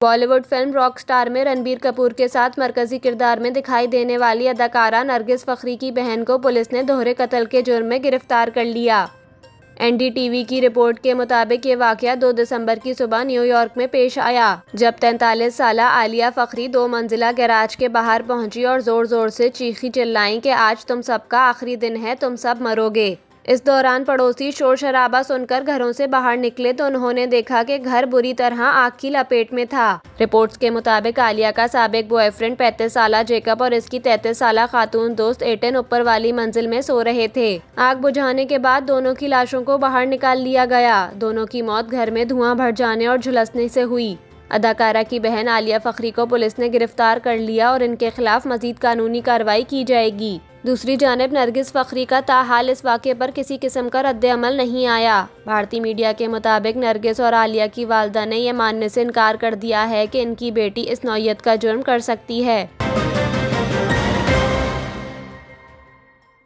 Bollywood film Rockstar में रणबीर कपूर के साथ मरकजी किरदार में दिखाई देने वाली अदाकारा नरगिस फ़खरी की बहन को पुलिस ने दोहरे कत्ल के जुर्म में गिरफ्तार कर लिया। एनडीटीवी की रिपोर्ट के मुताबिक ये वाकया 2 दिसंबर की सुबह न्यूयॉर्क में पेश आया, जब 43 साला आलिया फ़खरी 2 मंजिला गैराज के बाहर पहुंची और जोर जोर से चीखी चिल्लाईं कि आज तुम सबका आखिरी दिन है, तुम सब मरोगे। इस दौरान पड़ोसी शोर शराबा सुनकर घरों से बाहर निकले तो उन्होंने देखा कि घर बुरी तरह आग की लपेट में था। रिपोर्ट्स के मुताबिक आलिया का साबिक बॉयफ्रेंड 35 साला जेकब और इसकी 33 साला खातून दोस्त एटन ऊपर वाली मंजिल में सो रहे थे। आग बुझाने के बाद दोनों की लाशों को बाहर निकाल लिया गया। दोनों की मौत घर में धुआं भर जाने और झुलसने से हुई। अदाकारा की बहन आलिया फ़खरी को पुलिस ने गिरफ्तार कर लिया और इनके खिलाफ मजीद कानूनी कार्रवाई की जाएगी। दूसरी जानिब नरगिस फ़खरी का ताहाल इस वाक़े पर किसी किस्म का रद्द-ए-अमल नहीं आया। भारतीय मीडिया के मुताबिक नरगिस और आलिया की वालदा ने यह मानने से इनकार कर दिया है कि इनकी बेटी इस नौइयत का जुर्म कर सकती है।